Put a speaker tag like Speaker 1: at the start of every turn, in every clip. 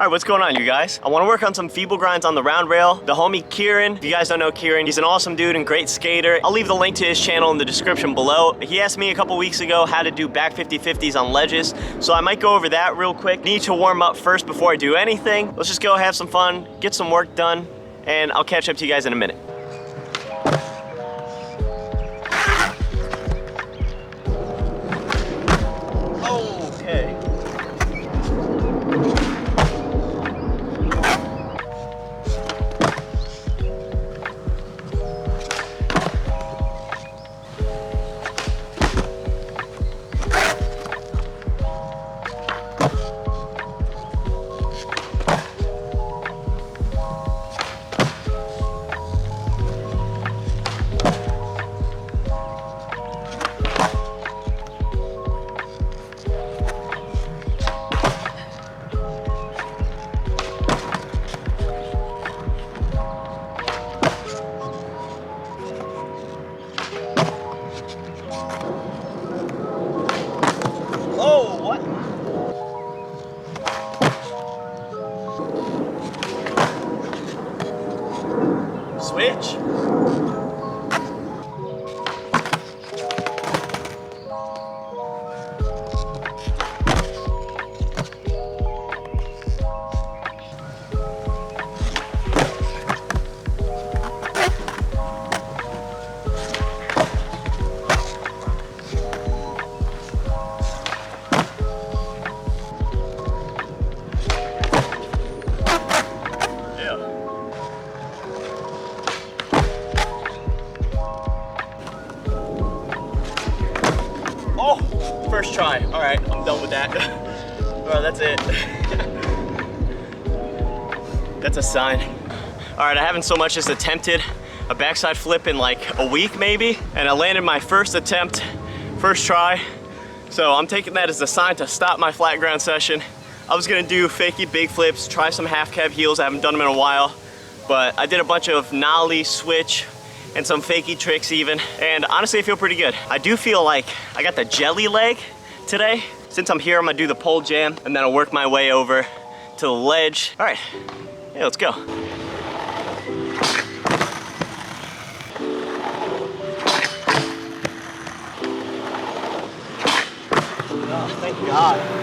Speaker 1: All right, what's going on, you guys? I want to work on some feeble grinds on the round rail. The homie Kieran, if you guys don't know Kieran, he's an awesome dude and great skater. I'll leave the link to his channel in the description below. He asked me a couple weeks ago how to do back 50-50s on ledges, so I might go over that real quick. Need to warm up first before I do anything. Let's just go have some fun, get some work done, and I'll catch up to you guys in a minute. Okay. Oh, what? Switch? Oh, first try. All right, I'm done with that. Oh, that's it. That's a sign. All right, I haven't so much as attempted a backside flip in like a week maybe, and I landed my first attempt, first try. So I'm taking that as a sign to stop my flat ground session. I was gonna do fakey big flips, try some half cab heels. I haven't done them in a while, but I did a bunch of nollie, switch, and some fakey tricks even, and honestly I feel pretty good. I do feel like I got the jelly leg today. Since I'm here, I'm gonna do the pole jam, and then I'll work my way over to the ledge. All right, yeah, let's go. Oh, thank God.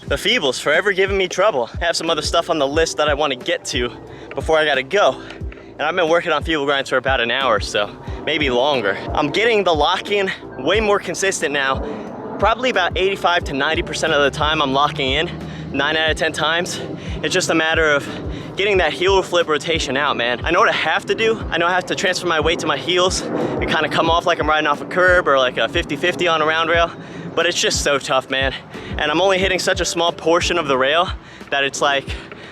Speaker 1: The feeble's forever giving me trouble. I have some other stuff on the list that I want to get to before I gotta go. And I've been working on feeble grinds for about an hour, so maybe longer. I'm getting the lock-in way more consistent now. Probably about 85 to 90% of the time I'm locking in, 9 out of 10 times. It's just a matter of getting that heel flip rotation out, man. I know what I have to do. I know I have to transfer my weight to my heels and kind of come off like I'm riding off a curb or like a 50-50 on a round rail, but it's just so tough, man. And I'm only hitting such a small portion of the rail that it's like,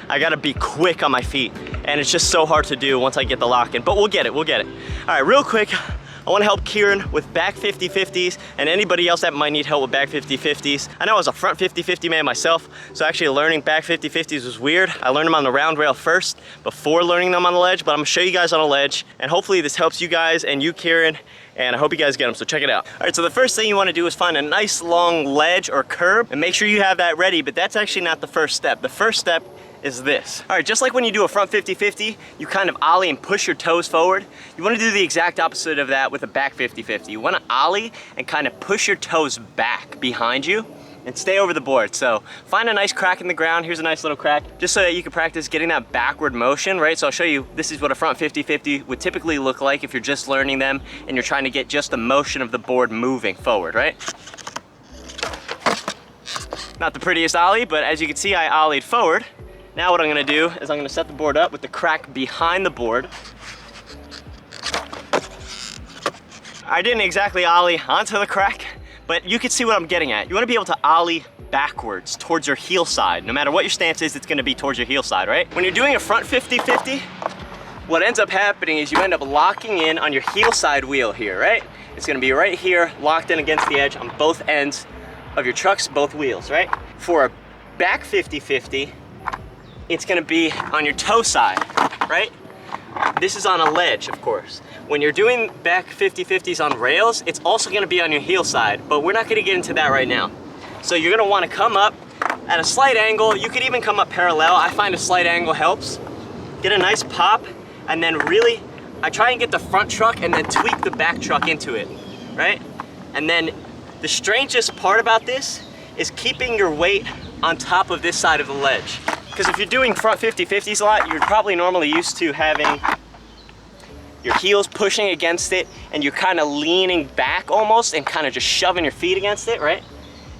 Speaker 1: I gotta be quick on my feet. And it's just so hard to do once I get the lock in, but we'll get it, we'll get it. All right, real quick, I wanna help Kieran with back 50-50s and anybody else that might need help with back 50-50s. I know I was a front 50-50 man myself, so actually learning back 50-50s was weird. I learned them on the round rail first before learning them on the ledge, but I'm gonna show you guys on a ledge, and hopefully this helps you guys and you, Kieran, and I hope you guys get them, so check it out. All right, so the first thing you wanna do is find a nice long ledge or curb and make sure you have that ready, but that's actually not the first step. The first step is this. All right, just like when you do a front 50-50, you kind of ollie and push your toes forward. You wanna do the exact opposite of that with a back 50-50. You wanna ollie and kind of push your toes back behind you and stay over the board. So find a nice crack in the ground. Here's a nice little crack, just so that you can practice getting that backward motion, right? So I'll show you, this is what a front 50-50 would typically look like if you're just learning them and you're trying to get just the motion of the board moving forward, right? Not the prettiest ollie, but as you can see, I ollied forward. Now what I'm gonna do is I'm gonna set the board up with the crack behind the board. I didn't exactly ollie onto the crack, but you can see what I'm getting at. You wanna be able to ollie backwards towards your heel side. No matter what your stance is, it's gonna be towards your heel side, right? When you're doing a front 50-50, what ends up happening is you end up locking in on your heel side wheel here, right? It's gonna be right here, locked in against the edge on both ends of your trucks, both wheels, right? For a back 50-50, it's gonna be on your toe side, right? This is on a ledge, of course. When you're doing back 50-50s on rails, it's also gonna be on your heel side, but we're not gonna get into that right now. So you're gonna wanna come up at a slight angle. You could even come up parallel. I find a slight angle helps. Get a nice pop, and then really, I try and get the front truck and then tweak the back truck into it, right? And then the strangest part about this is keeping your weight on top of this side of the ledge. Because if you're doing front 50-50s a lot, you're probably normally used to having your heels pushing against it and you're kind of leaning back almost and kind of just shoving your feet against it, right?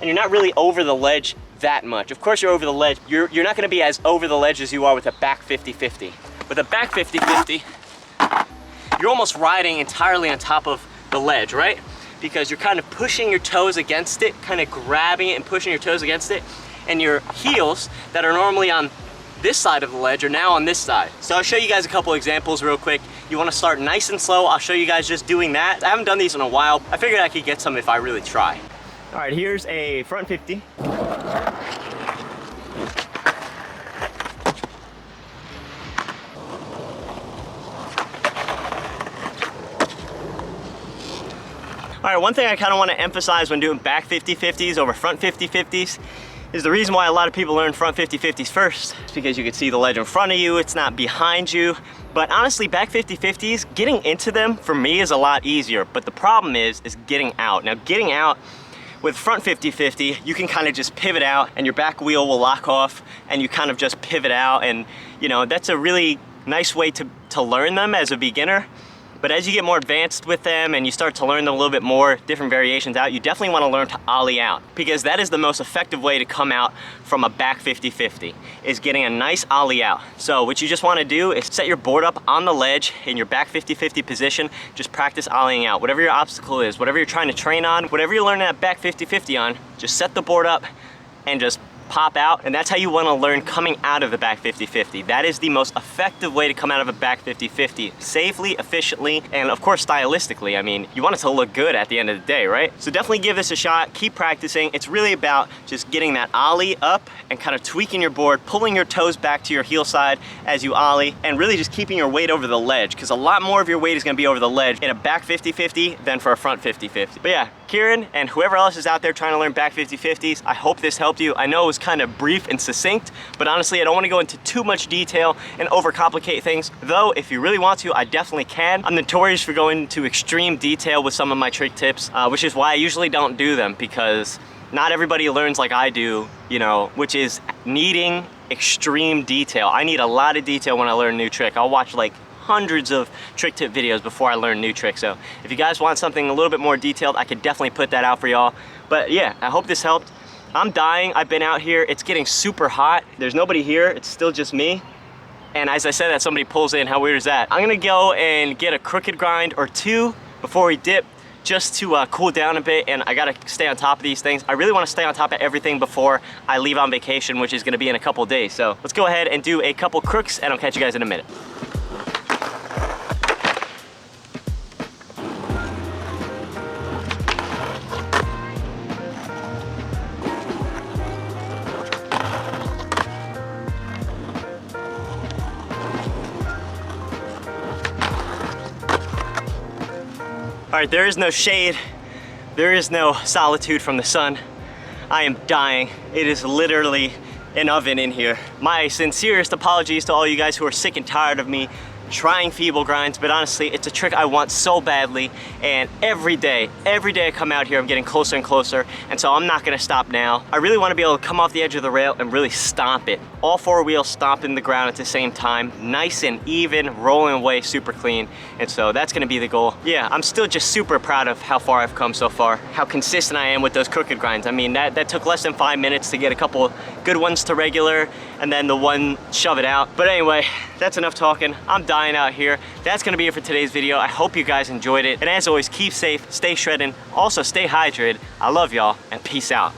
Speaker 1: And you're not really over the ledge that much. Of course you're over the ledge. You're not gonna be as over the ledge as you are with a back 50-50. With a back 50-50, you're almost riding entirely on top of the ledge, right? Because you're kind of pushing your toes against it, kind of grabbing it and pushing your toes against it, and your heels that are normally on this side of the ledge are now on this side. So I'll show you guys a couple examples real quick. You wanna start nice and slow. I'll show you guys just doing that. I haven't done these in a while. I figured I could get some if I really try. All right, here's a front 50. All right, one thing I kind of want to emphasize when doing back 50-50s over front 50-50s is the reason why a lot of people learn front 50-50s first. It's because you can see the ledge in front of you, it's not behind you. But honestly, back 50-50s, getting into them for me is a lot easier. But the problem is getting out. Now, getting out with front 50-50, you can kind of just pivot out and your back wheel will lock off and you kind of just pivot out. And you know, that's a really nice way to learn them as a beginner. But as you get more advanced with them and you start to learn them a little bit more, different variations out, you definitely want to learn to ollie out, because that is the most effective way to come out from a back 50-50, is getting a nice ollie out. So what you just want to do is set your board up on the ledge in your back 50-50 position, just practice ollieing out. Whatever your obstacle is, whatever you're trying to train on, whatever you're learning that back 50-50 on, just set the board up and just pop out, and that's how you want to learn coming out of the back 50-50. That is the most effective way to come out of a back 50-50, safely, efficiently, and of course stylistically. I mean, you want it to look good at the end of the day, right? So definitely give this a shot, keep practicing. It's really about just getting that ollie up and kind of tweaking your board, pulling your toes back to your heel side as you ollie, and really just keeping your weight over the ledge, because a lot more of your weight is going to be over the ledge in a back 50-50 than for a front 50-50. But yeah, Kieran and whoever else is out there trying to learn back 50-50s, I hope this helped you. I know it was kind of brief and succinct, but honestly, I don't want to go into too much detail and overcomplicate things. Though, if you really want to, I definitely can. I'm notorious for going into extreme detail with some of my trick tips, which is why I usually don't do them, because not everybody learns like I do, you know, which is needing extreme detail. I need a lot of detail when I learn a new trick. I'll watch like hundreds of trick tip videos before I learn new tricks. So if you guys want something a little bit more detailed, I could definitely put that out for y'all. But yeah, I hope this helped. I'm dying. I've been out here. It's getting super hot. There's nobody here. It's still just me. And as I said that, somebody pulls in. How weird is that? I'm gonna go and get a crooked grind or two before we dip, just to cool down a bit, and I gotta stay on top of these things. I really wanna stay on top of everything before I leave on vacation, which is gonna be in a couple days. So let's go ahead and do a couple crooks, and I'll catch you guys in a minute. All right, there is no shade. There is no solitude from the sun. I am dying. It is literally an oven in here. My sincerest apologies to all you guys who are sick and tired of me trying feeble grinds, but honestly, it's a trick I want so badly, and every day I come out here, I'm getting closer and closer, and so I'm not gonna stop now. I really wanna be able to come off the edge of the rail and really stomp it. All four wheels stomping the ground at the same time, nice and even, rolling away super clean, and so that's gonna be the goal. Yeah, I'm still just super proud of how far I've come so far, how consistent I am with those crooked grinds. I mean, that took less than 5 minutes to get a couple good ones to regular, and then the one shove it out. But anyway, that's enough talking. I'm dying out here. That's gonna be it for today's video. I hope you guys enjoyed it. And as always, keep safe, stay shredding, also stay hydrated. I love y'all, and peace out.